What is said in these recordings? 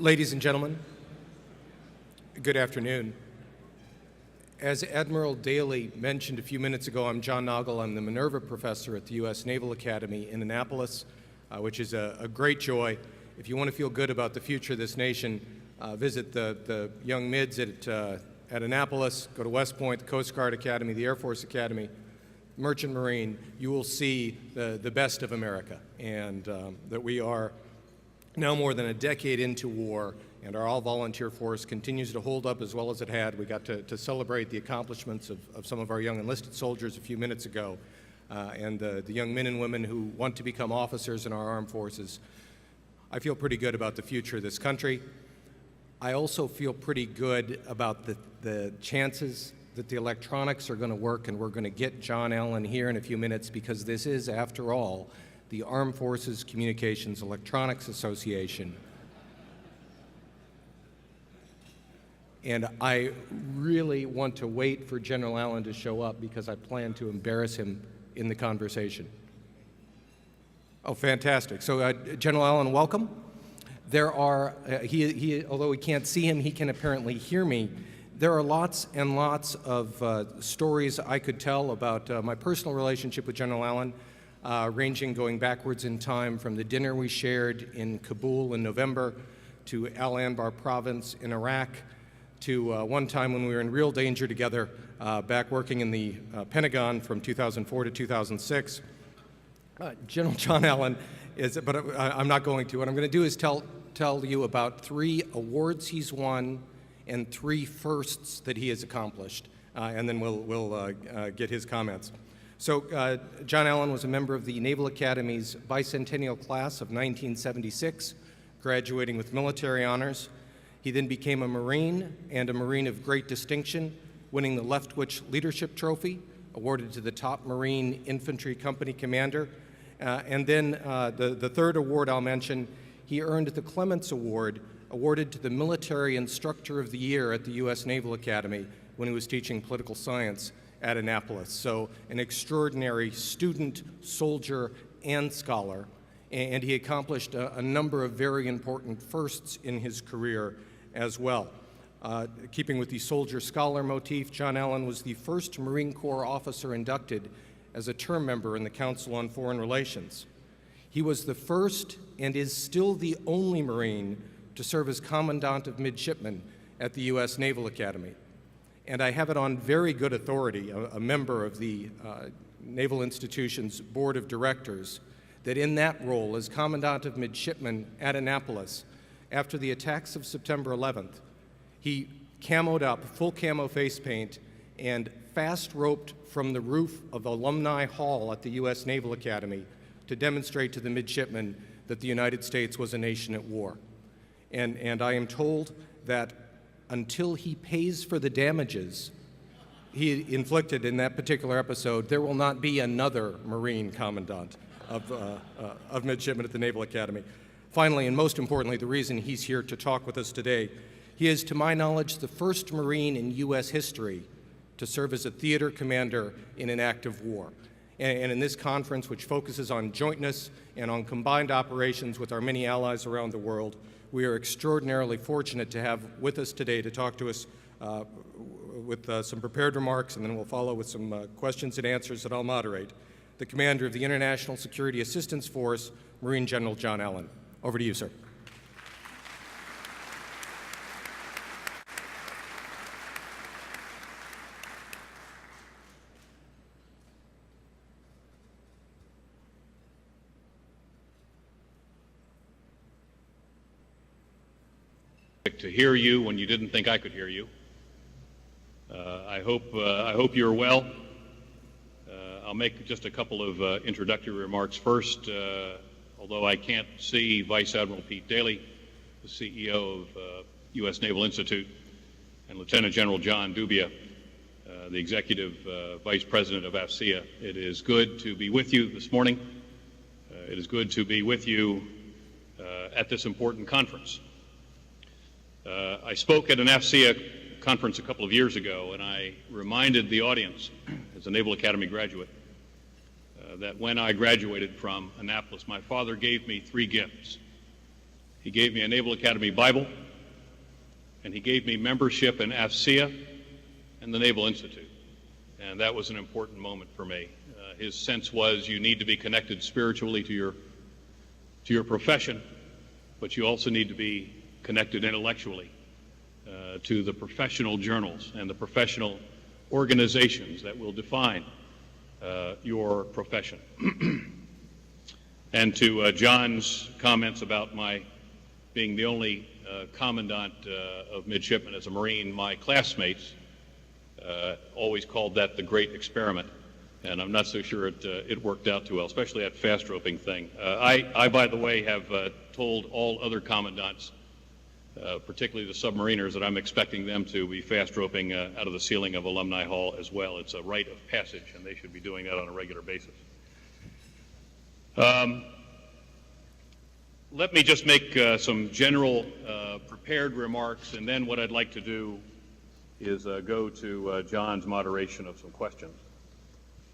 Ladies and gentlemen, good afternoon. As Admiral Daly mentioned a few minutes ago, I'm John Noggle. I'm the Minerva Professor at the U.S. Naval Academy in Annapolis, which is a great joy. If you want to feel good about the future of this nation, visit the young mids at Annapolis, go to West Point, the Coast Guard Academy, the Air Force Academy, Merchant Marine. You will see the best of America, and that we are now more than a decade into war, and our all-volunteer force continues to hold up as well as it had. We got to celebrate the accomplishments of some of our young enlisted soldiers a few minutes ago, and the young men and women who want to become officers in our armed forces. I feel pretty good about the future of this country. I also feel pretty good about the chances that the electronics are going to work, and we're going to get John Allen here in a few minutes, because this is, after all, the Armed Forces Communications Electronics Association. And I really want to wait for General Allen to show up, because I plan to embarrass him in the conversation. Oh, fantastic. So, General Allen, welcome. There are, although we can't see him, he can apparently hear me. There are lots and lots of stories I could tell about my personal relationship with General Allen, going backwards in time from the dinner we shared in Kabul in November, to Al Anbar province in Iraq, to one time when we were in real danger together, back working in the Pentagon from 2004 to 2006. General John Allen is, but I'm not going to. What I'm going to do is tell you about 3 awards he's won and 3 firsts that he has accomplished, and then we'll get his comments. So John Allen was a member of the Naval Academy's bicentennial class of 1976, graduating with military honors. He then became a Marine, and a Marine of great distinction, winning the Leftwich Leadership Trophy, awarded to the top Marine Infantry Company Commander. And then the third award I'll mention, he earned the Clements Award, awarded to the Military Instructor of the Year at the U.S. Naval Academy when he was teaching political science at Annapolis. So an extraordinary student, soldier, and scholar. And he accomplished a number of very important firsts in his career as well. Keeping with the soldier-scholar motif, John Allen was the first Marine Corps officer inducted as a term member in the Council on Foreign Relations. He was the first and is still the only Marine to serve as Commandant of Midshipmen at the U.S. Naval Academy. And I have it on very good authority, a member of the Naval Institution's Board of Directors, that in that role as Commandant of Midshipmen at Annapolis, after the attacks of September 11th, he camoed up, full camo face paint, and fast-roped from the roof of the Alumni Hall at the U.S. Naval Academy to demonstrate to the midshipmen that the United States was a nation at war. And I am told that until he pays for the damages he inflicted in that particular episode, there will not be another Marine Commandant of Midshipmen at the Naval Academy. Finally, and most importantly, the reason he's here to talk with us today, he is, to my knowledge, the first Marine in U.S. history to serve as a theater commander in an active war. And in this conference, which focuses on jointness and on combined operations with our many allies around the world, we are extraordinarily fortunate to have with us today to talk to us with some prepared remarks, and then we'll follow with some questions and answers that I'll moderate, the commander of the International Security Assistance Force, Marine General John Allen. Over to you, sir. To hear you when you didn't think I could hear you. I hope you're well. I'll make just a couple of introductory remarks first. Although I can't see Vice Admiral Pete Daly, the CEO of U.S. Naval Institute, and Lieutenant General John Dubia, the Executive Vice President of AFCEA, it is good to be with you this morning. It is good to be with you at this important conference. I spoke at an AFCEA conference a couple of years ago, and I reminded the audience, as a Naval Academy graduate, that when I graduated from Annapolis, my father gave me 3 gifts. He gave me a Naval Academy Bible, and he gave me membership in AFCEA and the Naval Institute. And that was an important moment for me. His sense was you need to be connected spiritually to your profession, but you also need to be connected intellectually to the professional journals and the professional organizations that will define your profession. And to John's comments about my being the only commandant of midshipmen as a Marine, my classmates always called that the great experiment, and I'm not so sure it worked out too well, especially that fast roping thing. I, by the way, have told all other commandants, particularly the submariners, that I'm expecting them to be fast roping out of the ceiling of Alumni Hall as well. It's a rite of passage, and they should be doing that on a regular basis. Let me just make some general prepared remarks, and then what I'd like to do is go to John's moderation of some questions.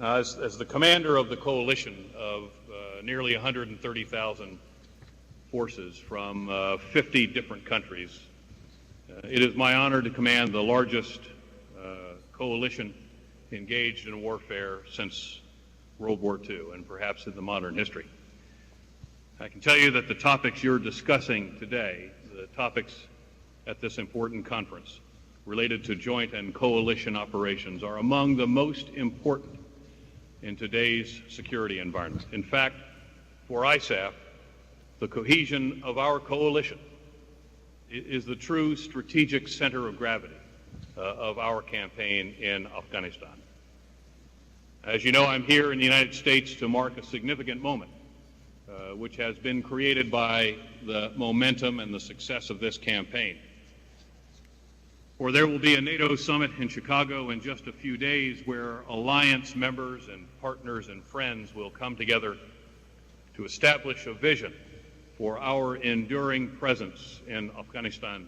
As the commander of the coalition of nearly 130,000 forces from 50 different countries, it is my honor to command the largest coalition engaged in warfare since World War II, and perhaps in the modern history. I can tell you that the topics you're discussing today, the topics at this important conference related to joint and coalition operations, are among the most important in today's security environment. In fact, for ISAF, the cohesion of our coalition is the true strategic center of gravity of our campaign in Afghanistan. As you know, I'm here in the United States to mark a significant moment which has been created by the momentum and the success of this campaign. For there will be a NATO summit in Chicago in just a few days where alliance members and partners and friends will come together to establish a vision for our enduring presence in Afghanistan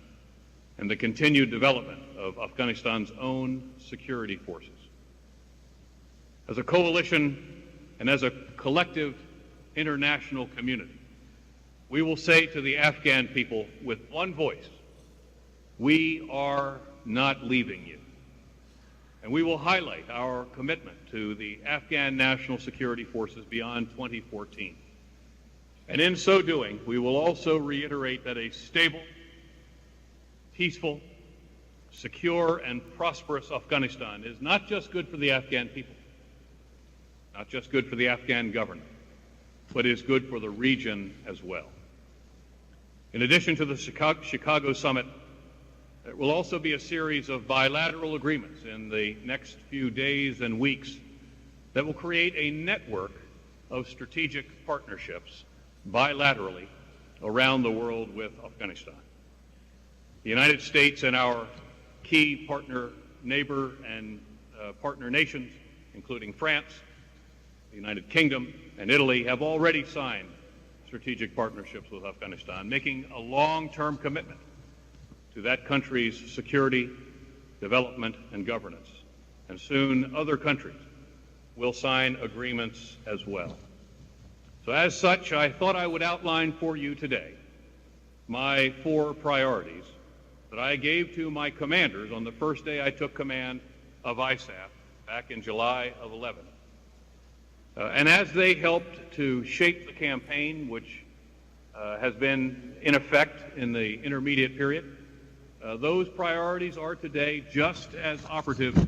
and the continued development of Afghanistan's own security forces. As a coalition and as a collective international community, we will say to the Afghan people with one voice, we are not leaving you. And we will highlight our commitment to the Afghan National Security Forces beyond 2014. And in so doing, we will also reiterate that a stable, peaceful, secure, and prosperous Afghanistan is not just good for the Afghan people, not just good for the Afghan government, but is good for the region as well. In addition to the Chicago summit, there will also be a series of bilateral agreements in the next few days and weeks that will create a network of strategic partnerships bilaterally around the world with Afghanistan. The United States and our key partner, neighbor, and partner nations, including France, the United Kingdom, and Italy, have already signed strategic partnerships with Afghanistan, making a long-term commitment to that country's security, development, and governance. And soon other countries will sign agreements as well. So as such, I thought I would outline for you today my 4 priorities that I gave to my commanders on the first day I took command of ISAF back in July of 11. And as they helped to shape the campaign, which has been in effect in the intermediate period, those priorities are today just as operative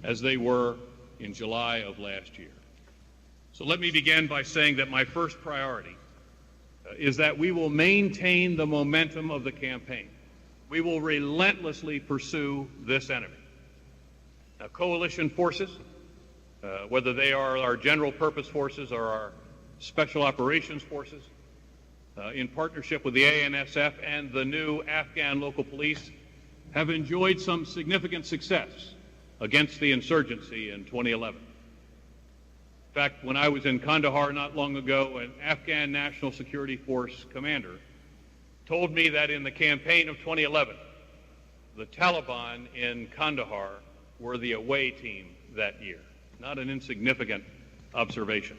as they were in July of last year. So let me begin by saying that my first priority is that we will maintain the momentum of the campaign. We will relentlessly pursue this enemy. Now, coalition forces, whether they are our general purpose forces or our special operations forces, in partnership with the ANSF and the new Afghan local police, have enjoyed some significant success against the insurgency in 2011. In fact, when I was in Kandahar not long ago, an Afghan National Security Force commander told me that in the campaign of 2011, the Taliban in Kandahar were the away team that year. Not an insignificant observation.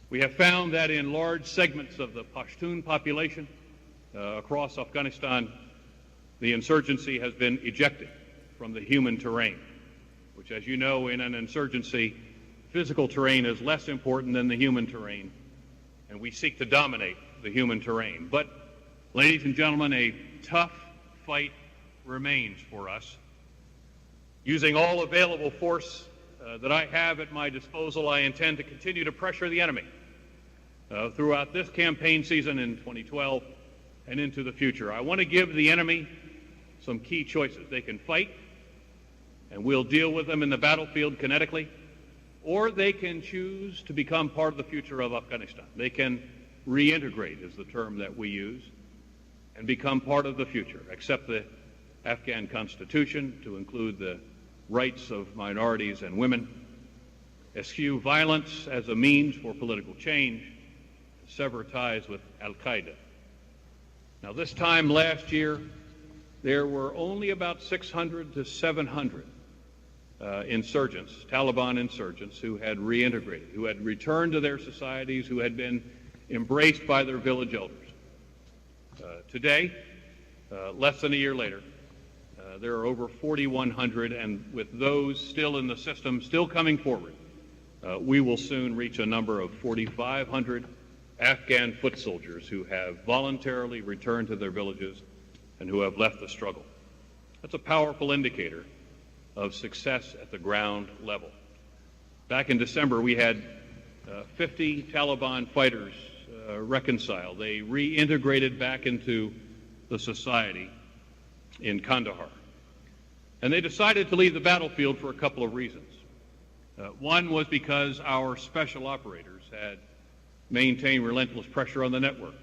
We have found that in large segments of the Pashtun population, across Afghanistan, the insurgency has been ejected from the human terrain, which, as you know, in an insurgency, physical terrain is less important than the human terrain, and we seek to dominate the human terrain. But, ladies and gentlemen, a tough fight remains for us. Using all available force that I have at my disposal, I intend to continue to pressure the enemy throughout this campaign season in 2012 and into the future. I want to give the enemy some key choices. They can fight, and we'll deal with them in the battlefield kinetically, or they can choose to become part of the future of Afghanistan. They can reintegrate, is the term that we use, and become part of the future, accept the Afghan Constitution to include the rights of minorities and women, eschew violence as a means for political change, sever ties with al-Qaeda. Now, this time last year, there were only about 600 to 700 insurgents, Taliban insurgents, who had reintegrated, who had returned to their societies, who had been embraced by their village elders. Today, less than a year later, there are over 4,100, and with those still in the system, still coming forward, we will soon reach a number of 4,500 Afghan foot soldiers who have voluntarily returned to their villages and who have left the struggle. That's a powerful indicator of success at the ground level. Back in December, we had 50 Taliban fighters reconcile. They reintegrated back into the society in Kandahar. And they decided to leave the battlefield for a couple of reasons. One was because our special operators had maintained relentless pressure on the network.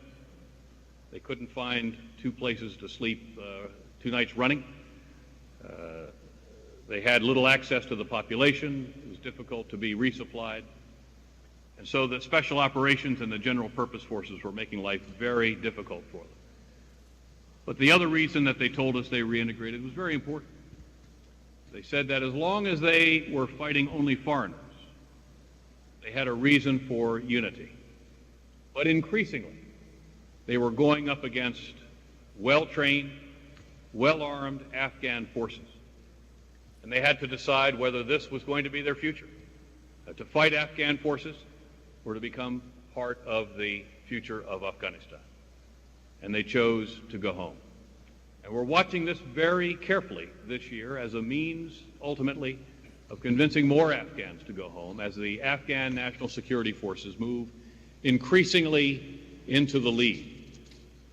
They couldn't find two places to sleep 2 nights running. They had little access to the population. It was difficult to be resupplied. And so the special operations and the general purpose forces were making life very difficult for them. But the other reason that they told us they reintegrated was very important. They said that as long as they were fighting only foreigners, they had a reason for unity. But increasingly, they were going up against well-trained, well-armed Afghan forces. And they had to decide whether this was going to be their future, to fight Afghan forces or to become part of the future of Afghanistan. And they chose to go home. And we're watching this very carefully this year as a means, ultimately, of convincing more Afghans to go home as the Afghan National Security Forces move increasingly into the lead.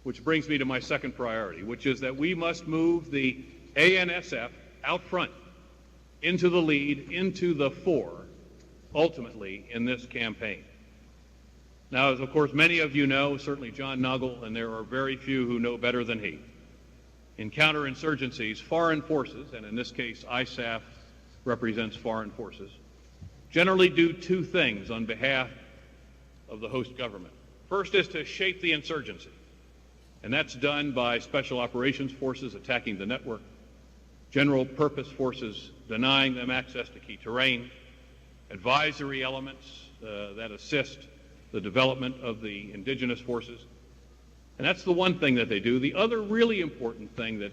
Which brings me to my second priority, which is that we must move the ANSF out front, into the lead, into the fore, ultimately, in this campaign. Now, as of course many of you know, certainly John Nuggle, and there are very few who know better than he, in counterinsurgencies, foreign forces, and in this case ISAF represents foreign forces, generally do two things on behalf of the host government. First is to shape the insurgency, and that's done by special operations forces attacking the network, general purpose forces denying them access to key terrain, advisory elements that assist the development of the indigenous forces. And that's the one thing that they do. The other really important thing that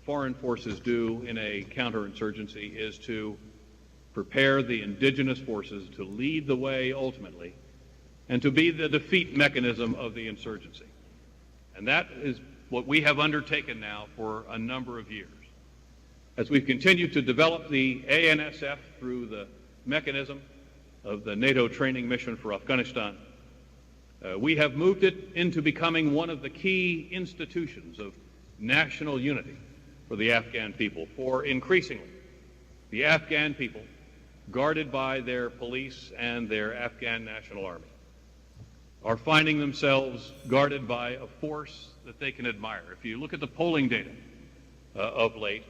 foreign forces do in a counterinsurgency is to prepare the indigenous forces to lead the way ultimately and to be the defeat mechanism of the insurgency. And that is what we have undertaken now for a number of years. As we've continued to develop the ANSF through the mechanism of the NATO training mission for Afghanistan, we have moved it into becoming one of the key institutions of national unity for the Afghan people, for increasingly the Afghan people guarded by their police and their Afghan National Army are finding themselves guarded by a force that they can admire. If you look at the polling data of late,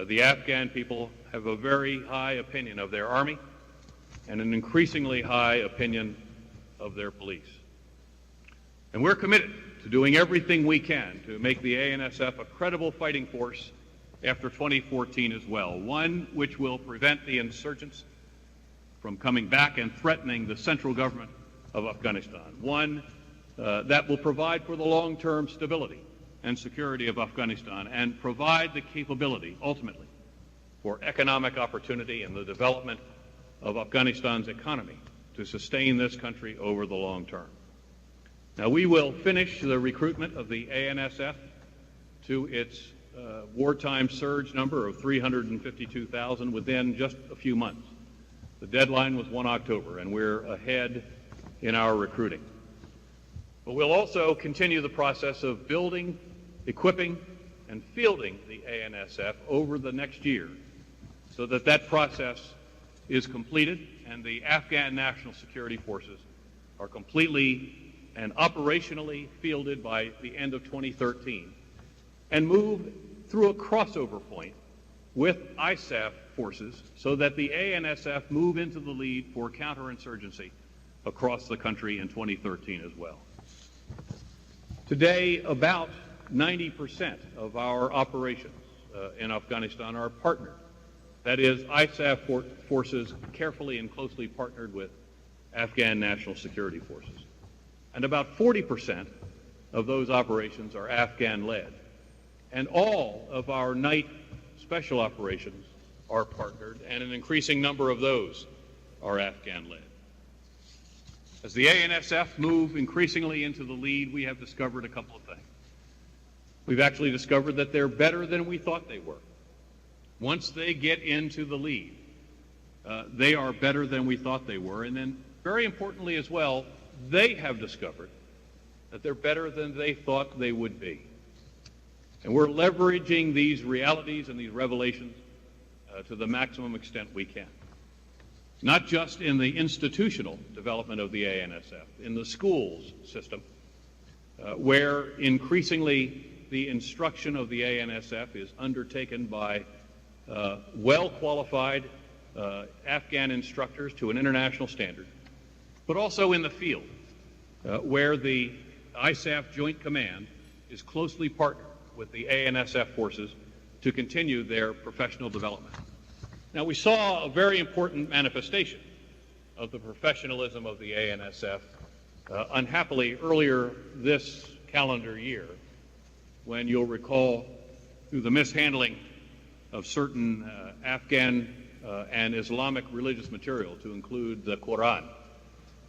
the Afghan people have a very high opinion of their army and an increasingly high opinion of their police. And we're committed to doing everything we can to make the ANSF a credible fighting force after 2014 as well, one which will prevent the insurgents from coming back and threatening the central government of Afghanistan, one that will provide for the long-term stability and security of Afghanistan and provide the capability, ultimately, for economic opportunity and the development of Afghanistan's economy to sustain this country over the long term. Now, we will finish the recruitment of the ANSF to its wartime surge number of 352,000 within just a few months. The deadline was 1 October, and we're ahead in our recruiting. But we'll also continue the process of building, equipping, and fielding the ANSF over the next year so that that process is completed and the Afghan National Security Forces are completely and operationally fielded by the end of 2013 and move through a crossover point with ISAF forces so that the ANSF move into the lead for counterinsurgency across the country in 2013 as well. Today, about 90% of our operations in Afghanistan are partnered. That is, ISAF forces carefully and closely partnered with Afghan National Security Forces. And about 40% of those operations are Afghan-led. And all of our night special operations are partnered, and an increasing number of those are Afghan-led. As the ANSF move increasingly into the lead, we have discovered a couple of things. We've actually discovered that they're better than we thought they were. Once they get into the lead, they are better than we thought they were. And then, very importantly as well, they have discovered that they're better than they thought they would be. And we're leveraging these realities and these revelations to the maximum extent we can. Not just in the institutional development of the ANSF, in the schools system, where increasingly the instruction of the ANSF is undertaken by well-qualified Afghan instructors to an international standard, but also in the field, where the ISAF Joint Command is closely partnered with the ANSF forces to continue their professional development. Now, we saw a very important manifestation of the professionalism of the ANSF, unhappily, earlier this calendar year, when you'll recall, through the mishandling of certain Afghan and Islamic religious material, to include the Quran,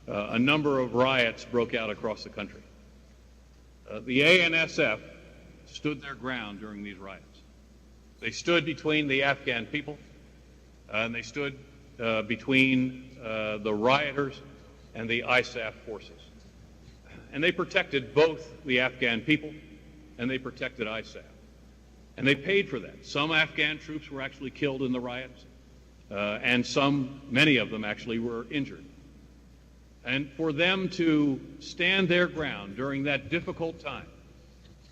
a number of riots broke out across the country. The ANSF stood their ground during these riots. They stood between the Afghan people, and they stood between the rioters and the ISAF forces. And they protected both the Afghan people and they protected ISAF. And they paid for that. Some Afghan troops were actually killed in the riots, and many of them actually were injured. And for them to stand their ground during that difficult time,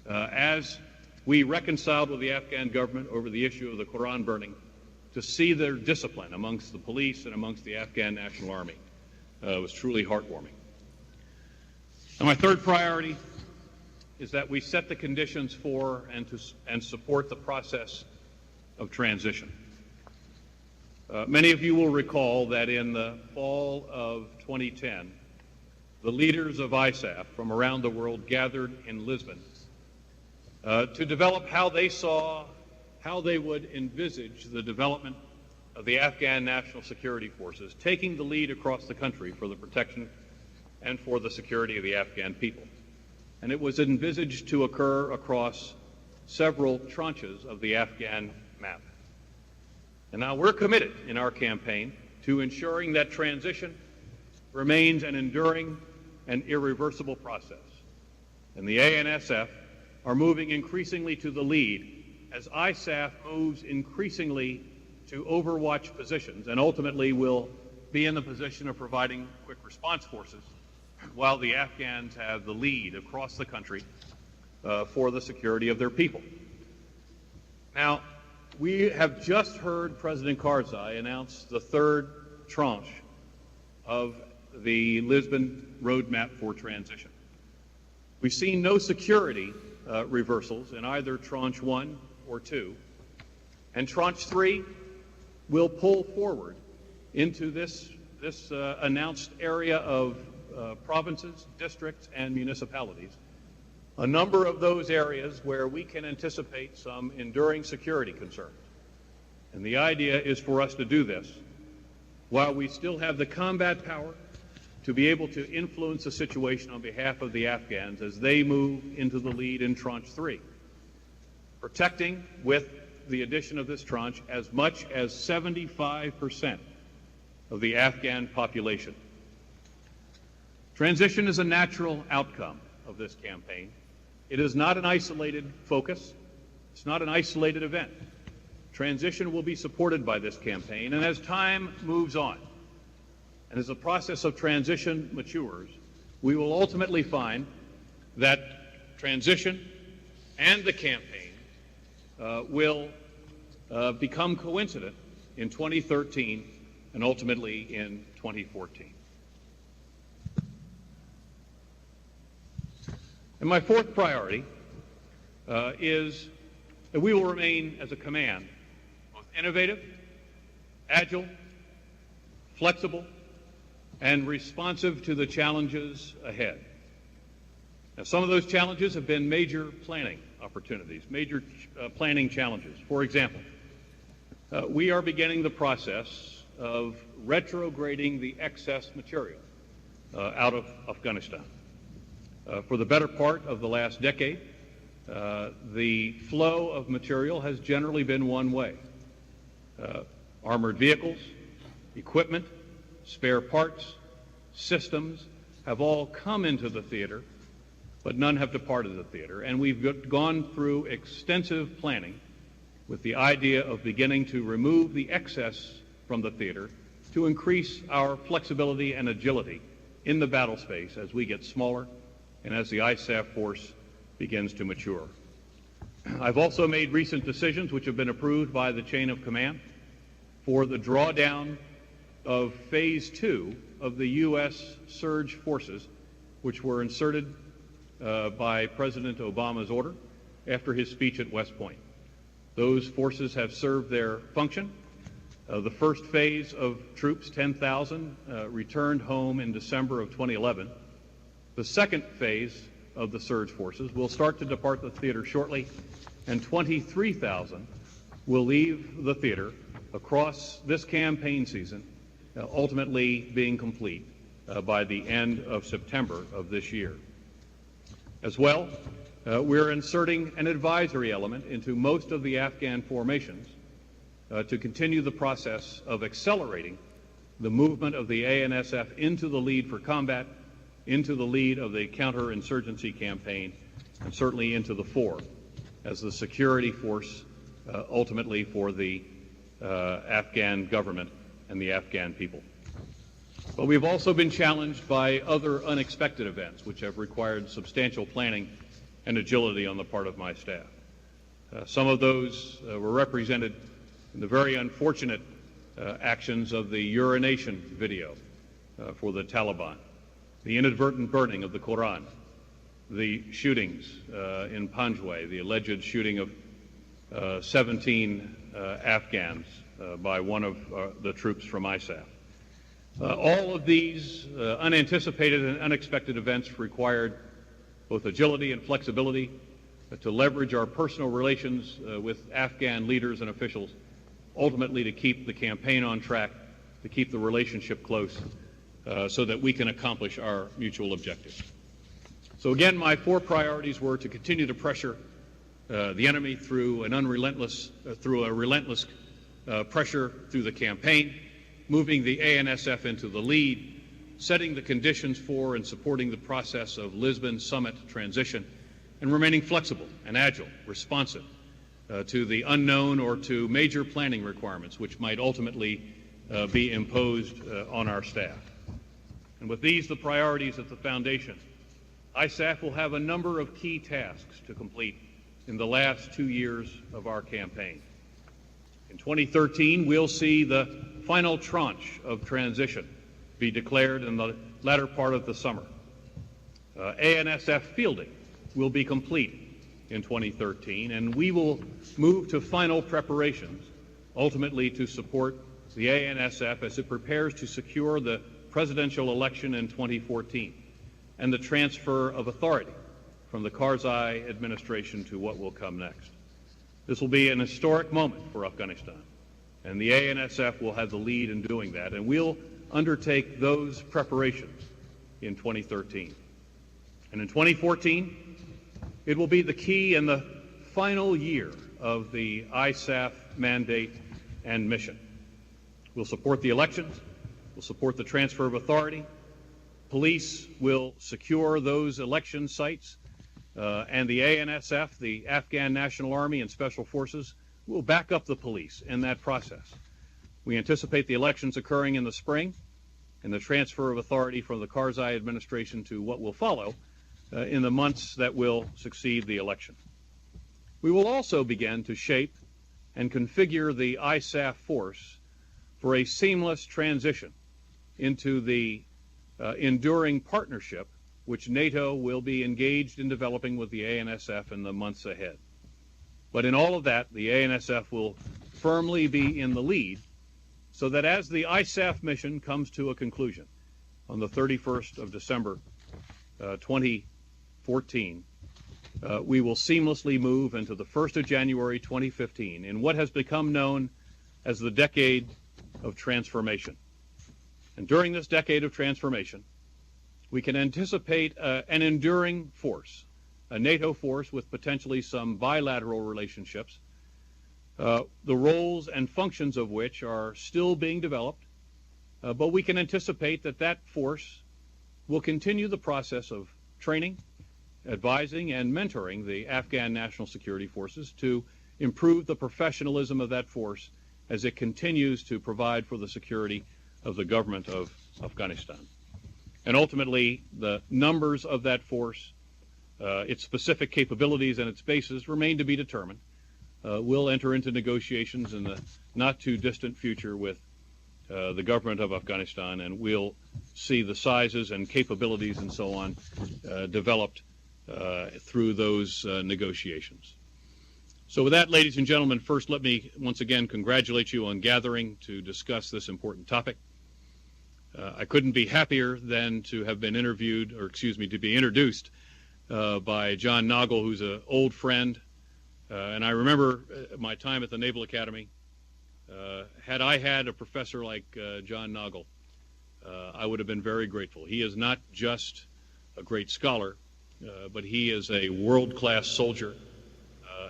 as we reconciled with the Afghan government over the issue of the Quran burning, to see their discipline amongst the police and amongst the Afghan National Army was truly heartwarming. And my third priority is that we set the conditions for and support the process of transition. Many of you will recall that in the fall of 2010, the leaders of ISAF from around the world gathered in Lisbon to develop how they would envisage the development of the Afghan National Security Forces, taking the lead across the country for the protection and for the security of the Afghan people. And it was envisaged to occur across several tranches of the Afghan map. And now we're committed in our campaign to ensuring that transition remains an enduring and irreversible process. And the ANSF are moving increasingly to the lead as ISAF moves increasingly to overwatch positions and ultimately will be in the position of providing quick response forces while the Afghans have the lead across the country for the security of their people. Now, we have just heard President Karzai announce the third tranche of the Lisbon roadmap for transition. We've seen no security reversals in either tranche 1 or 2, and tranche 3 will pull forward into this announced area of provinces, districts, and municipalities, a number of those areas where we can anticipate some enduring security concerns. And the idea is for us to do this while we still have the combat power to be able to influence the situation on behalf of the Afghans as they move into the lead in Tranche 3, protecting, with the addition of this tranche, as much as 75% of the Afghan population. Transition is a natural outcome of this campaign. It is not an isolated focus. It's not an isolated event. Transition will be supported by this campaign, and as time moves on, and as the process of transition matures, we will ultimately find that transition and the campaign will become coincident in 2013 and ultimately in 2014. And my fourth priority is that we will remain, as a command, both innovative, agile, flexible, and responsive to the challenges ahead. Now, some of those challenges have been major planning opportunities, major planning challenges. For example, we are beginning the process of retrograding the excess material out of Afghanistan. For the better part of the last decade, the flow of material has generally been one way. Armored vehicles, equipment, spare parts, systems have all come into the theater, but none have departed the theater. And we've gone through extensive planning with the idea of beginning to remove the excess from the theater to increase our flexibility and agility in the battle space as we get smaller and as the ISAF force begins to mature. I've also made recent decisions which have been approved by the chain of command for the drawdown of Phase 2 of the U.S. surge forces, which were inserted by President Obama's order after his speech at West Point. Those forces have served their function. The first phase of troops, 10,000, returned home in December of 2011. The second phase of the surge forces will start to depart the theater shortly, and 23,000 will leave the theater across this campaign season, ultimately being complete by the end of September of this year. As well, we're inserting an advisory element into most of the Afghan formations to continue the process of accelerating the movement of the ANSF into the lead for combat, into the lead of the counterinsurgency campaign, and certainly into the fore as the security force ultimately for the Afghan government and the Afghan people. But we've also been challenged by other unexpected events which have required substantial planning and agility on the part of my staff. Some of those were represented in the very unfortunate actions of the urination video for the Taliban, the inadvertent burning of the Quran, the shootings in Panjwai, the alleged shooting of 17 Afghans by one of the troops from ISAF. All of these unanticipated and unexpected events required both agility and flexibility to leverage our personal relations with Afghan leaders and officials, ultimately to keep the campaign on track, to keep the relationship close, so that we can accomplish our mutual objectives. So again, my four priorities were to continue to pressure the enemy through a relentless pressure through the campaign, moving the ANSF into the lead, setting the conditions for and supporting the process of Lisbon Summit transition, and remaining flexible and agile, responsive to the unknown or to major planning requirements which might ultimately be imposed on our staff. And with these, the priorities at the foundation, ISAF will have a number of key tasks to complete in the last 2 years of our campaign. In 2013, we'll see the final tranche of transition be declared in the latter part of the summer. ANSF fielding will be complete in 2013, and we will move to final preparations, ultimately to support the ANSF as it prepares to secure the presidential election in 2014 and the transfer of authority from the Karzai administration to what will come next. This will be an historic moment for Afghanistan, and the ANSF will have the lead in doing that, and we'll undertake those preparations in 2013. And in 2014, it will be the key and the final year of the ISAF mandate and mission. We'll support the elections, we'll support the transfer of authority, police will secure those election sites, and the ANSF, the Afghan National Army and Special Forces, will back up the police in that process. We anticipate the elections occurring in the spring and the transfer of authority from the Karzai administration to what will follow in the months that will succeed the election. We will also begin to shape and configure the ISAF force for a seamless transition into the enduring partnership which NATO will be engaged in developing with the ANSF in the months ahead. But in all of that, the ANSF will firmly be in the lead so that as the ISAF mission comes to a conclusion on the 31st of December 2014, we will seamlessly move into the 1st of January 2015 in what has become known as the decade of transformation. And during this decade of transformation, we can anticipate an enduring force, a NATO force with potentially some bilateral relationships, the roles and functions of which are still being developed, but we can anticipate that that force will continue the process of training, advising, and mentoring the Afghan National Security Forces to improve the professionalism of that force as it continues to provide for the security of the government of Afghanistan. And ultimately, the numbers of that force, its specific capabilities and its bases remain to be determined. We'll enter into negotiations in the not-too-distant future with the government of Afghanistan, and we'll see the sizes and capabilities and so on developed through those negotiations. So with that, ladies and gentlemen, first let me once again congratulate you on gathering to discuss this important topic. I couldn't be happier than to have been to be introduced by John Noggle, who's an old friend. And I remember my time at the Naval Academy. Had I had a professor like John Noggle, I would have been very grateful. He is not just a great scholar, but he is a world-class soldier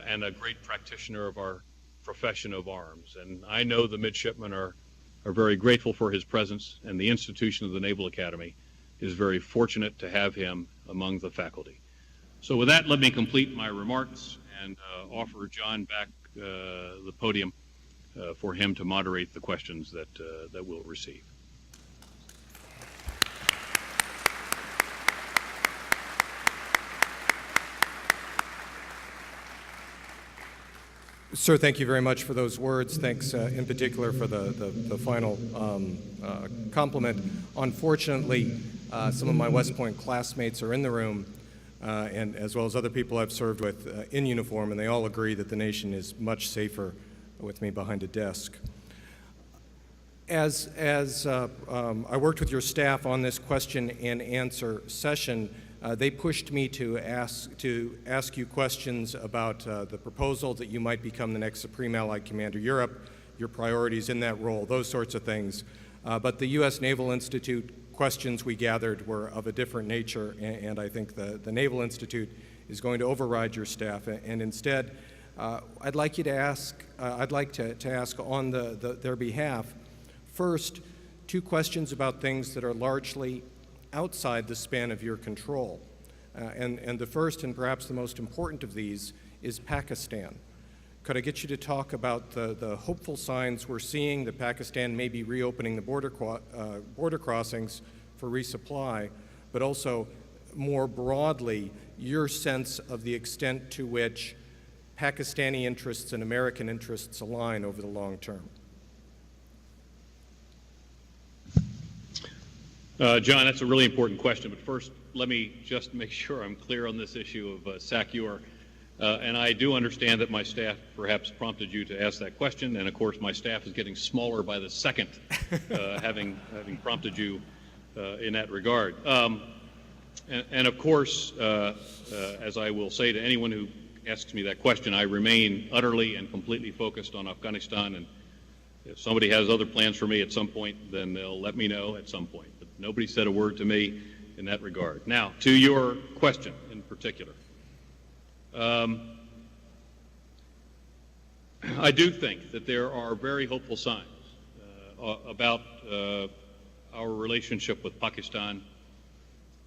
and a great practitioner of our profession of arms. And I know the midshipmen are very grateful for his presence, and the institution of the Naval Academy is very fortunate to have him among the faculty. So with that, let me complete my remarks and offer John back the podium for him to moderate the questions that we'll receive. Sir, thank you very much for those words. Thanks in particular for the final compliment. Unfortunately, some of my West Point classmates are in the room, and as well as other people I've served with in uniform, and they all agree that the nation is much safer with me behind a desk. As I worked with your staff on this question and answer session, they pushed me to ask you questions about the proposal that you might become the next Supreme Allied Commander Europe, your priorities in that role, those sorts of things. But the U.S. Naval Institute questions we gathered were of a different nature, and I think the Naval Institute is going to override your staff. And instead, I'd like to ask on their behalf, first, two questions about things that are largely outside the span of your control. And the first and perhaps the most important of these is Pakistan. Could I get you to talk about the hopeful signs we're seeing that Pakistan may be reopening the border crossings for resupply, but also more broadly, your sense of the extent to which Pakistani interests and American interests align over the long term? John, that's a really important question, but first let me just make sure I'm clear on this issue of SACUR. And I do understand that my staff perhaps prompted you to ask that question, and of course my staff is getting smaller by the second, having prompted you in that regard. And of course, as I will say to anyone who asks me that question, I remain utterly and completely focused on Afghanistan, and if somebody has other plans for me at some point, then they'll let me know at some point. But nobody said a word to me in that regard. Now, to your question in particular. I do think that there are very hopeful signs about our relationship with Pakistan,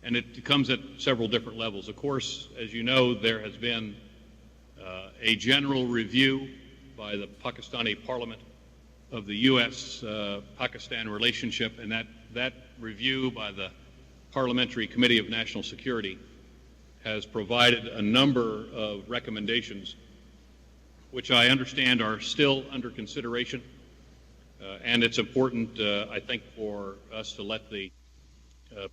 and it comes at several different levels. Of course, as you know, there has been a general review by the Pakistani Parliament of the U.S.-Pakistan relationship, and that review by the Parliamentary Committee of National Security has provided a number of recommendations which I understand are still under consideration, and it's important, I think, for us to let the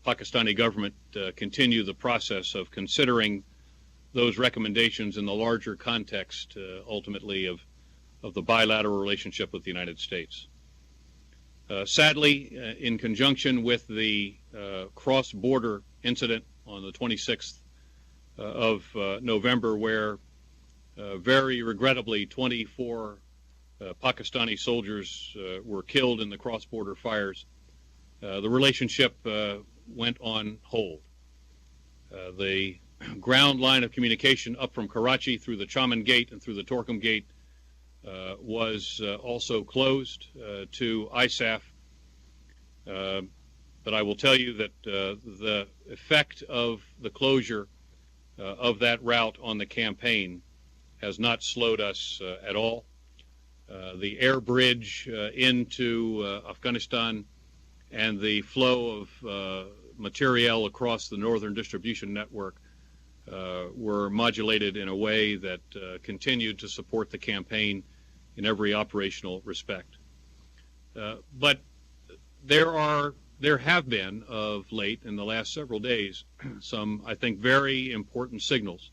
Pakistani government continue the process of considering those recommendations in the larger context, ultimately, of the bilateral relationship with the United States. Sadly, in conjunction with the cross-border incident on the 26th of November, where very regrettably 24 Pakistani soldiers were killed in the cross-border fires, the relationship went on hold. The ground line of communication up from Karachi through the Chaman Gate and through the Torkham Gate was also closed to ISAF. But I will tell you that the effect of the closure of that route on the campaign has not slowed us at all. The air bridge into Afghanistan and the flow of materiel across the northern distribution network were modulated in a way that continued to support the campaign in every operational respect. But there have been, of late, in the last several days, some, I think, very important signals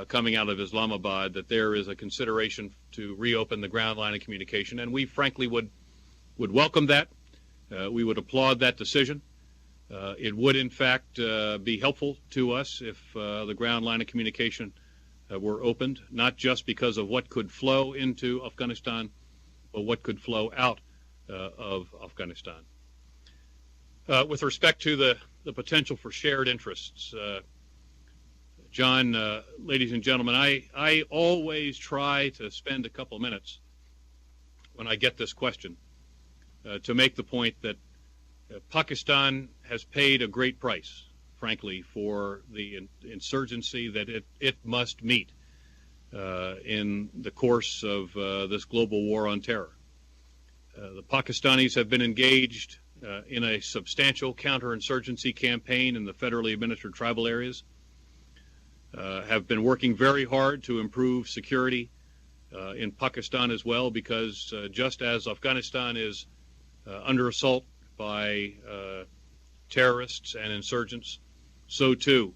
coming out of Islamabad that there is a consideration to reopen the ground line of communication, and we frankly would welcome that. We would applaud that decision. It would, in fact, be helpful to us if the ground line of communication were opened, not just because of what could flow into Afghanistan, but what could flow out of Afghanistan. With respect to the potential for shared interests, John, ladies and gentlemen, I always try to spend a couple minutes when I get this question to make the point that Pakistan has paid a great price, frankly, for the insurgency that it must meet in the course of this global war on terror. The Pakistanis have been engaged in a substantial counterinsurgency campaign in the federally administered tribal areas, have been working very hard to improve security in Pakistan as well, because just as Afghanistan is under assault by terrorists and insurgents, so too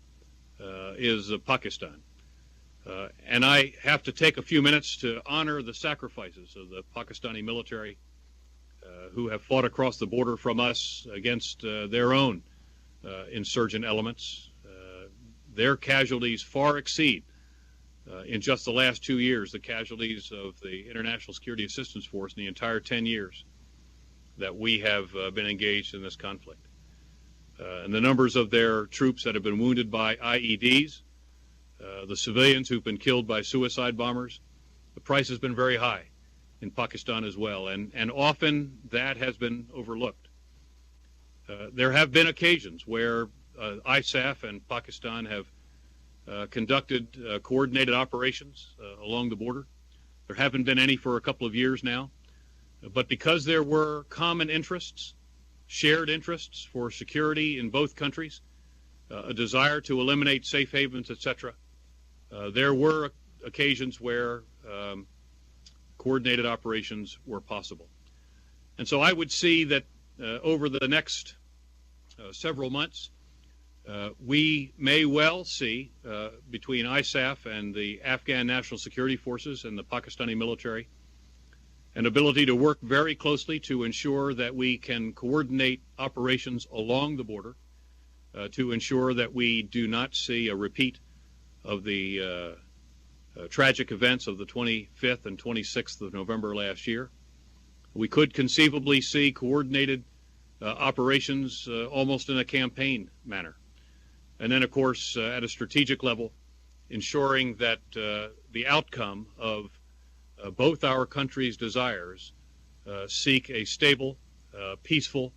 is Pakistan. And I have to take a few minutes to honor the sacrifices of the Pakistani military who have fought across the border from us against their own insurgent elements. Their casualties far exceed, in just the last 2 years, the casualties of the International Security Assistance Force in the entire 10 years that we have been engaged in this conflict. And the numbers of their troops that have been wounded by IEDs, the civilians who've been killed by suicide bombers, the price has been very high in Pakistan as well, and often that has been overlooked. There have been occasions where ISAF and Pakistan have conducted coordinated operations along the border. There haven't been any for a couple of years now, but because there were common interests, shared interests for security in both countries, a desire to eliminate safe havens, etc., there were occasions where coordinated operations were possible. And so I would see that over the next several months, we may well see between ISAF and the Afghan National Security Forces and the Pakistani military an ability to work very closely to ensure that we can coordinate operations along the border, to ensure that we do not see a repeat of the tragic events of the 25th and 26th of November last year. We could conceivably see coordinated operations almost in a campaign manner. And then, of course, at a strategic level, ensuring that the outcome of both our countries' desires seek a stable, peaceful,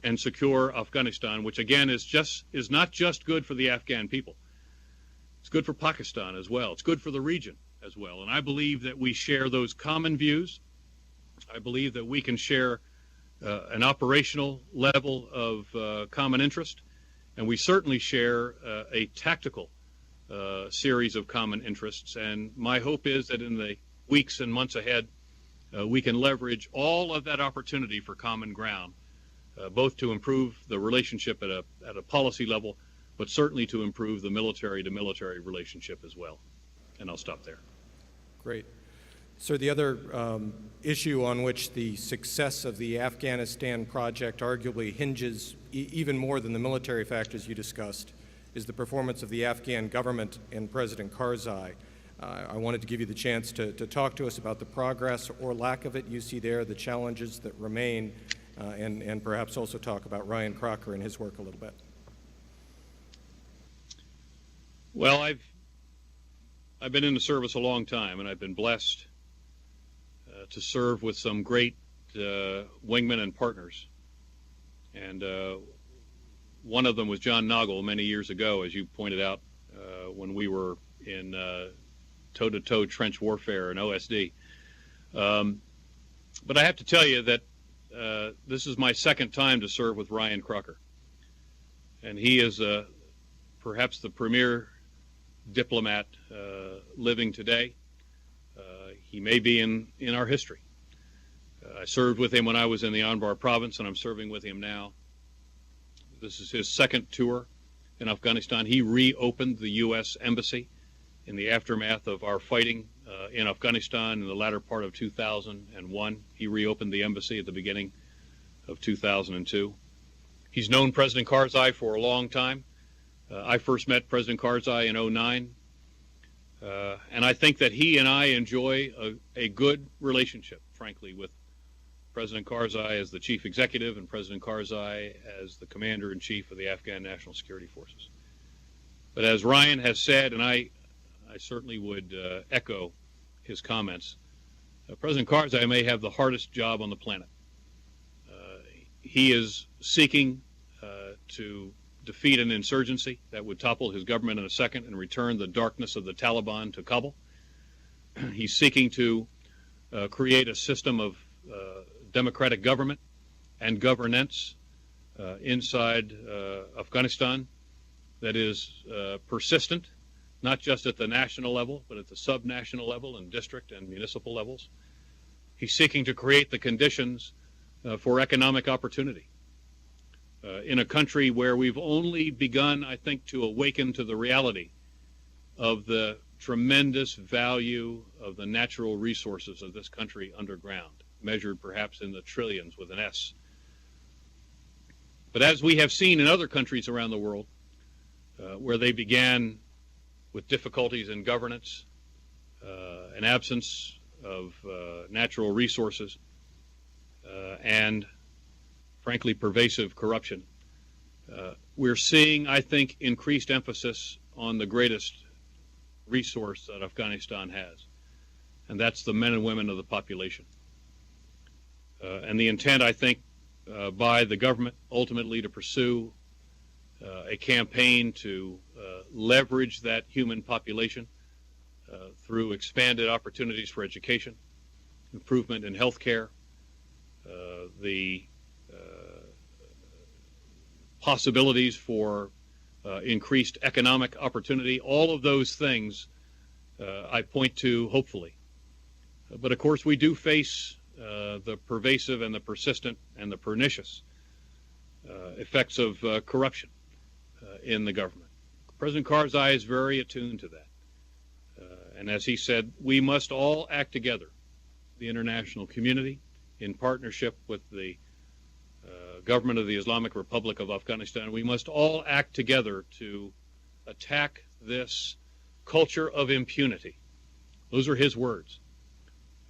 and secure Afghanistan, which again is not just good for the Afghan people. It's good for Pakistan as well. It's good for the region as well. And I believe that we share those common views. I believe that we can share an operational level of common interest, and we certainly share a tactical series of common interests. And my hope is that in the weeks and months ahead, we can leverage all of that opportunity for common ground, both to improve the relationship at a policy level, but certainly to improve the military-to-military relationship as well. And I'll stop there. Great. Sir, the other issue on which the success of the Afghanistan project arguably hinges even more than the military factors you discussed is the performance of the Afghan government and President Karzai. I wanted to give you the chance to talk to us about the progress or lack of it you see there, the challenges that remain, and perhaps also talk about Ryan Crocker and his work a little bit. Well, I've been in the service a long time, and I've been blessed to serve with some great wingmen and partners. And one of them was John Noggle many years ago, as you pointed out, when we were in toe-to-toe trench warfare in OSD. But I have to tell you that this is my second time to serve with Ryan Crocker. And he is perhaps the premier diplomat living today. He may be in our history. I served with him when I was in the Anbar province, and I'm serving with him now. This is his second tour in Afghanistan. He reopened the U.S. Embassy in the aftermath of our fighting in Afghanistan in the latter part of 2001. He reopened the embassy at the beginning of 2002. He's known President Karzai for a long time. I first met President Karzai in 2009. And I think that he and I enjoy a good relationship, frankly, with President Karzai as the chief executive and President Karzai as the commander-in-chief of the Afghan National Security Forces. But as Ryan has said, and I certainly would echo his comments, President Karzai may have the hardest job on the planet. He is seeking to defeat an insurgency that would topple his government in a second and return the darkness of the Taliban to Kabul. He's seeking to create a system of democratic government and governance inside Afghanistan that is persistent, not just at the national level, but at the sub-national level and district and municipal levels. He's seeking to create the conditions for economic opportunity in a country where we've only begun, I think, to awaken to the reality of the tremendous value of the natural resources of this country underground, measured perhaps in the trillions with an S. But as we have seen in other countries around the world, where they began with difficulties in governance, an absence of natural resources, and frankly, pervasive corruption. We're seeing, I think, increased emphasis on the greatest resource that Afghanistan has, and that's the men and women of the population. And the intent, I think, by the government ultimately to pursue a campaign to leverage that human population through expanded opportunities for education, improvement in health care, the possibilities for increased economic opportunity, all of those things I point to hopefully. But of course we do face the pervasive and the persistent and the pernicious effects of corruption in the government. President Karzai is very attuned to that. And as he said, we must all act together the international community, in partnership with the government of the Islamic Republic of Afghanistan, we must all act together to attack this culture of impunity. Those are his words.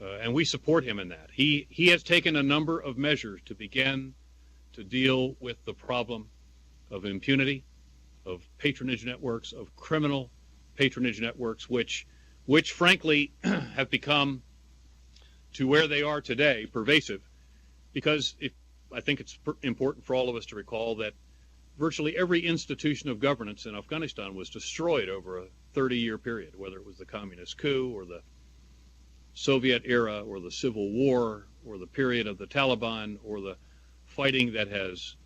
And we support him in that. He has taken a number of measures to begin to deal with the problem of impunity, of patronage networks, of criminal patronage networks, which frankly have become, to where they are today, pervasive. Because I think it's important for all of us to recall that virtually every institution of governance in Afghanistan was destroyed over a 30-year period, whether it was the communist coup or the Soviet era or the Civil War or the period of the Taliban or the fighting that has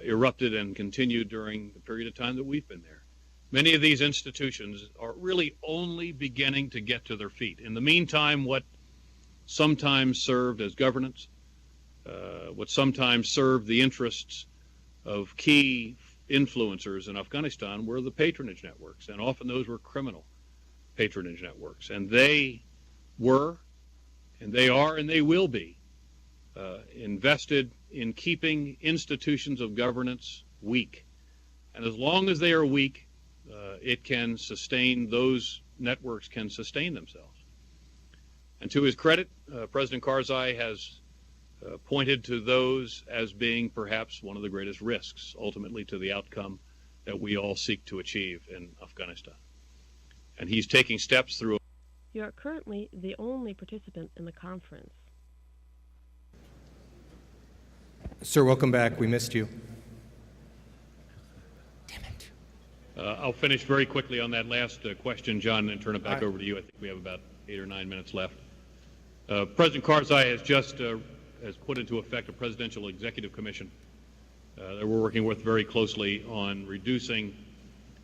erupted and continued during the period of time that we've been there. Many of these institutions are really only beginning to get to their feet. In the meantime, what sometimes served as governance, what sometimes served the interests of key influencers in Afghanistan were the patronage networks, and often those were criminal patronage networks. And they were, and they are, and they will be invested in keeping institutions of governance weak. And as long as they are weak, it can sustain, those networks can sustain themselves. And to his credit, President Karzai has pointed to those as being perhaps one of the greatest risks, ultimately, to the outcome that we all seek to achieve in Afghanistan. And he's taking steps through. You are currently the only participant in the conference. Sir, welcome back. We missed you. Damn it. I'll finish very quickly on that last question, John, and turn it back over to you. I think we have about 8 or 9 minutes left. President Karzai has just has put into effect a presidential executive commission that we're working with very closely on reducing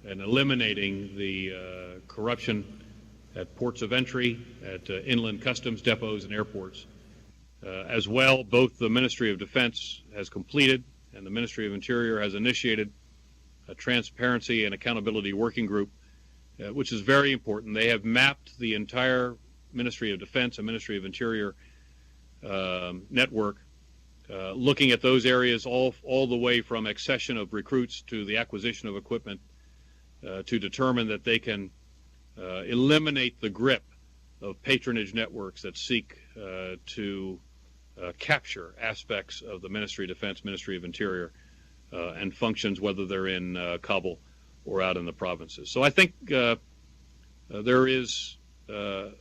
and eliminating the corruption at ports of entry, at inland customs depots and airports. As well, both the Ministry of Defense has completed and the Ministry of Interior has initiated a transparency and accountability working group, which is very important. They have mapped the entire Ministry of Defense and Ministry of Interior network, looking at those areas all the way from accession of recruits to the acquisition of equipment to determine that they can eliminate the grip of patronage networks that seek to capture aspects of the Ministry of Defense, Ministry of Interior, and functions, whether they're in Kabul or out in the provinces. So I think there is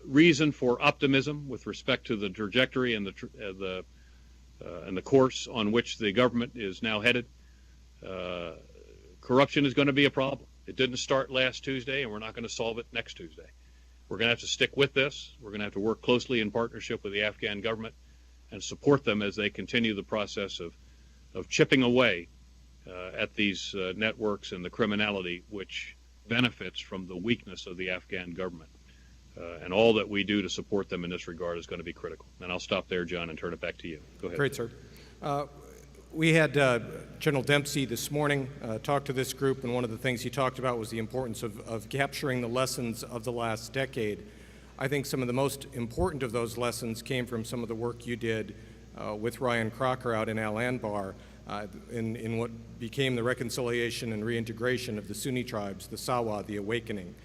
reason for optimism with respect to the trajectory and the course on which the government is now headed. Corruption is going to be a problem. It didn't start last Tuesday, and we're not going to solve it next Tuesday. We're going to have to stick with this. We're going to have to work closely in partnership with the Afghan government and support them as they continue the process of chipping away at these networks and the criminality which benefits from the weakness of the Afghan government. And all that we do to support them in this regard is going to be critical. And I'll stop there, John, and turn it back to you. Go ahead. Great, sir. We had General Dempsey this morning talk to this group, and one of the things he talked about was the importance of capturing the lessons of the last decade. I think some of the most important of those lessons came from some of the work you did with Ryan Crocker out in Al Anbar in what became the reconciliation and reintegration of the Sunni tribes, the Sawa, the Awakening.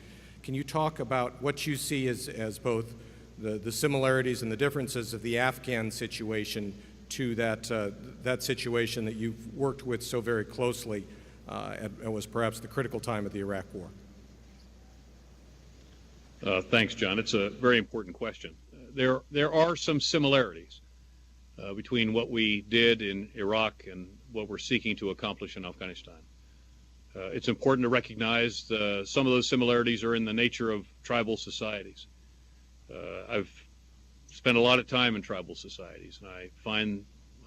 Can you talk about what you see as both the similarities and the differences of the Afghan situation to that situation that you've worked with so very closely and was perhaps the critical time of the Iraq War? Thanks, John. It's a very important question. There are some similarities between what we did in Iraq and what we're seeking to accomplish in Afghanistan. It's important to recognize some of those similarities are in the nature of tribal societies. I've spent a lot of time in tribal societies, and I find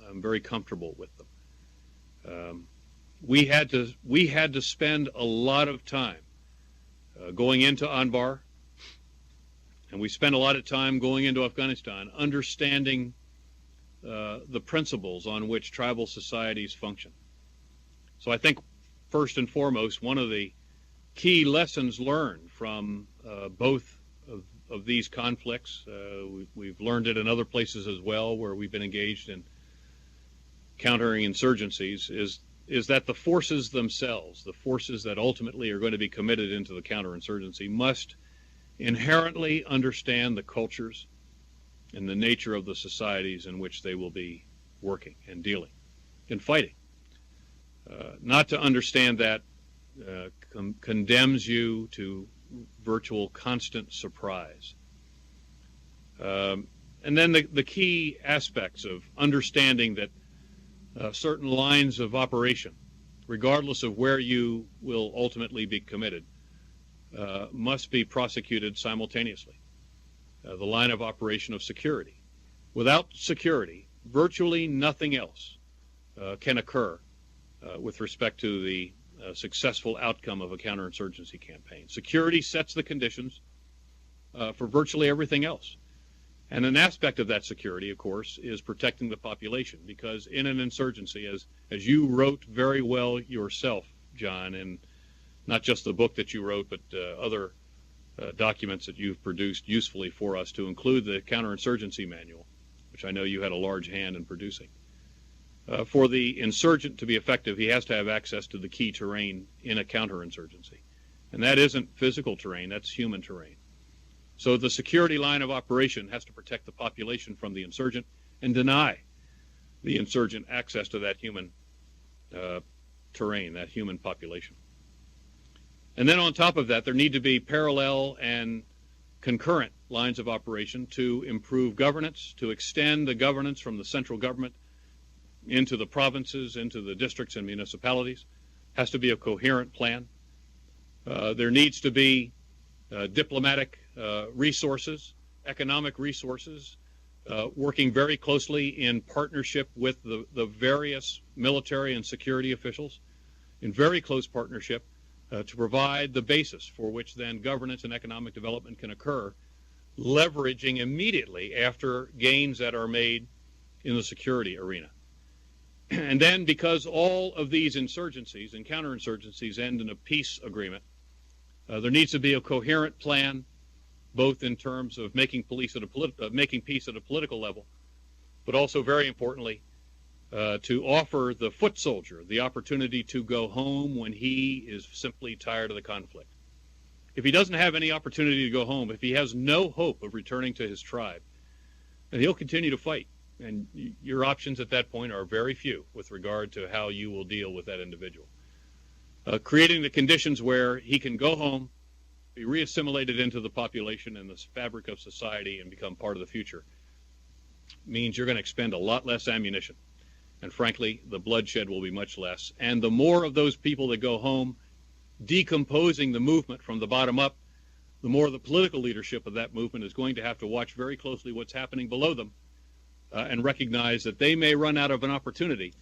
I'm very comfortable with them. We had to spend a lot of time going into Anbar, and we spent a lot of time going into Afghanistan understanding the principles on which tribal societies function. So I think first and foremost, one of the key lessons learned from both of these conflicts, we've learned it in other places as well where we've been engaged in countering insurgencies, is that the forces themselves, the forces that ultimately are going to be committed into the counterinsurgency, must inherently understand the cultures and the nature of the societies in which they will be working and dealing and fighting. Not to understand that condemns you to virtual constant surprise. And then the key aspects of understanding that certain lines of operation, regardless of where you will ultimately be committed, must be prosecuted simultaneously. The line of operation of security. Without security, virtually nothing else can occur with respect to the successful outcome of a counterinsurgency campaign. Security sets the conditions for virtually everything else. And an aspect of that security, of course, is protecting the population, because in an insurgency, as you wrote very well yourself, John, and not just the book that you wrote, but other documents that you've produced usefully for us, to include the counterinsurgency manual, which I know you had a large hand in producing. For the insurgent to be effective, he has to have access to the key terrain in a counterinsurgency. And that isn't physical terrain, that's human terrain. So the security line of operation has to protect the population from the insurgent and deny the insurgent access to that human terrain, that human population. And then on top of that, there need to be parallel and concurrent lines of operation to improve governance, to extend the governance from the central government into the provinces, into the districts and municipalities. Has to be a coherent plan. There needs to be diplomatic resources, economic resources, working very closely in partnership with the various military and security officials, in very close partnership, to provide the basis for which then governance and economic development can occur, leveraging immediately after gains that are made in the security arena. And then, because all of these insurgencies and counterinsurgencies end in a peace agreement, there needs to be a coherent plan, both in terms of making peace at a political level, but also, very importantly, to offer the foot soldier the opportunity to go home when he is simply tired of the conflict. If he doesn't have any opportunity to go home, if he has no hope of returning to his tribe, then he'll continue to fight. And your options at that point are very few with regard to how you will deal with that individual. Creating the conditions where he can go home, be reassimilated into the population and the fabric of society and become part of the future means you're going to expend a lot less ammunition. And frankly, the bloodshed will be much less. And the more of those people that go home decomposing the movement from the bottom up, the more the political leadership of that movement is going to have to watch very closely what's happening below them and recognize that they may run out of an opportunity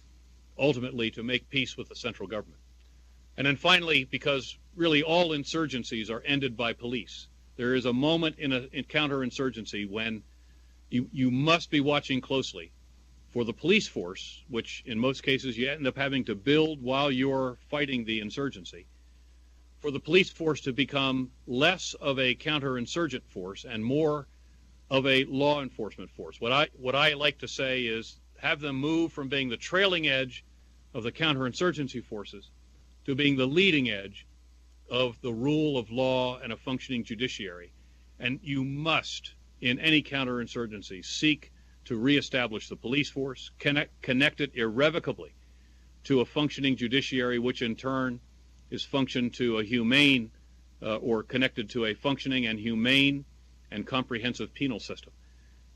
ultimately to make peace with the central government. And then finally, because really all insurgencies are ended by police, there is a moment in counterinsurgency when you must be watching closely for the police force, which in most cases you end up having to build while you're fighting the insurgency, for the police force to become less of a counterinsurgent force and more of a law enforcement force. What I like to say is have them move from being the trailing edge of the counterinsurgency forces to being the leading edge of the rule of law and a functioning judiciary. And you must, in any counterinsurgency, seek to reestablish the police force, connect it irrevocably to a functioning judiciary, which in turn is functioned to a humane or connected to a functioning and humane and comprehensive penal system.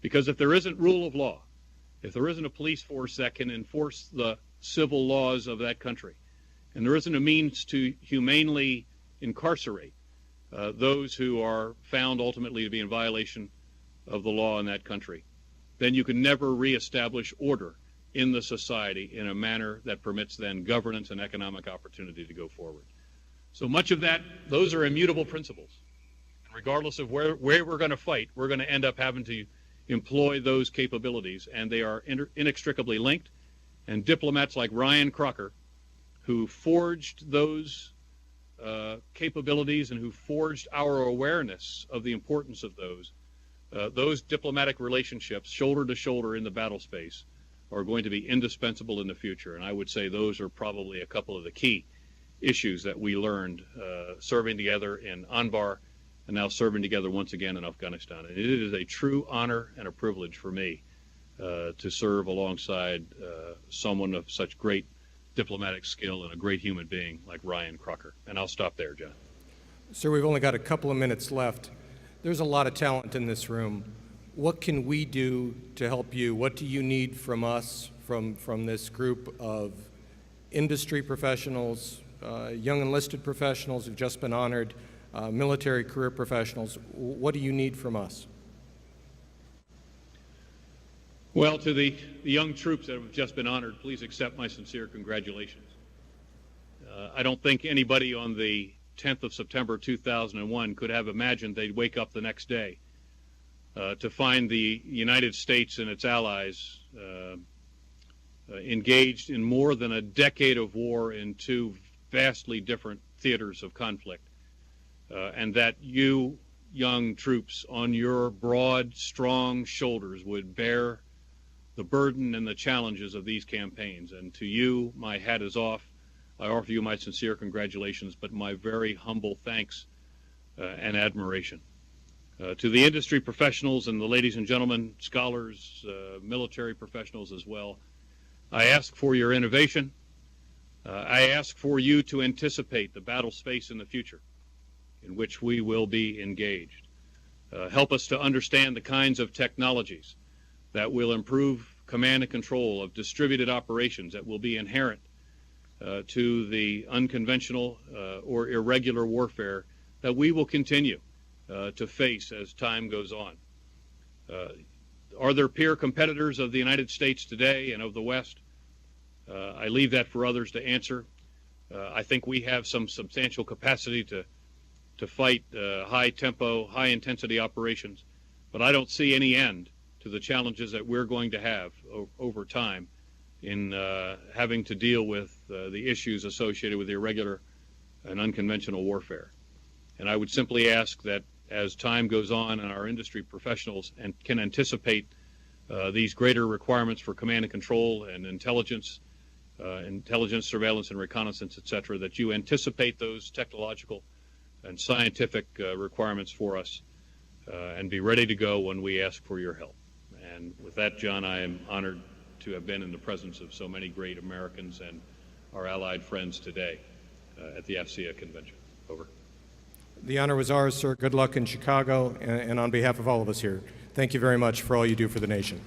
Because if there isn't rule of law, if there isn't a police force that can enforce the civil laws of that country, and there isn't a means to humanely incarcerate those who are found ultimately to be in violation of the law in that country, then you can never reestablish order in the society in a manner that permits then governance and economic opportunity to go forward. So much of that, those are immutable principles. And regardless of where we're going to fight, we're going to end up having to employ those capabilities, and they are inextricably linked. And diplomats like Ryan Crocker, who forged those capabilities and who forged our awareness of the importance of those diplomatic relationships, shoulder to shoulder in the battle space, are going to be indispensable in the future. And I would say those are probably a couple of the key issues that we learned serving together in Anbar and now serving together once again in Afghanistan. And it is a true honor and a privilege for me to serve alongside someone of such great diplomatic skill and a great human being like Ryan Crocker. And I'll stop there, John. Sir, we've only got a couple of minutes left. There's a lot of talent in this room. What can we do to help you? What do you need from us, from this group of industry professionals, young enlisted professionals who've just been honored, military career professionals? What do you need from us? Well, to the young troops that have just been honored, please accept my sincere congratulations. I don't think anybody on the 10th of September 2001 could have imagined they'd wake up the next day to find the United States and its allies engaged in more than a decade of war in two vastly different theaters of conflict, and that you, young troops, on your broad, strong shoulders would bear the burden and the challenges of these campaigns. And to you, my hat is off. I offer you my sincere congratulations, but my very humble thanks and admiration. To the industry professionals and the ladies and gentlemen, scholars, military professionals as well, I ask for your innovation. I ask for you to anticipate the battle space in the future in which we will be engaged. Help us to understand the kinds of technologies that will improve command and control of distributed operations that will be inherent to the unconventional or irregular warfare that we will continue to face as time goes on. Are there peer competitors of the United States today and of the West? I leave that for others to answer. I think we have some substantial capacity to fight high-tempo, high-intensity operations, but I don't see any end to the challenges that we're going to have over time in having to deal with the issues associated with irregular and unconventional warfare. And I would simply ask that as time goes on and our industry professionals can anticipate these greater requirements for command and control and intelligence, surveillance and reconnaissance, etc., that you anticipate those technological and scientific requirements for us and be ready to go when we ask for your help. And with that, John, I am honored to have been in the presence of so many great Americans and our allied friends today at the AFCEA convention. Over. The honor was ours, sir. Good luck in Chicago, and on behalf of all of us here, thank you very much for all you do for the nation.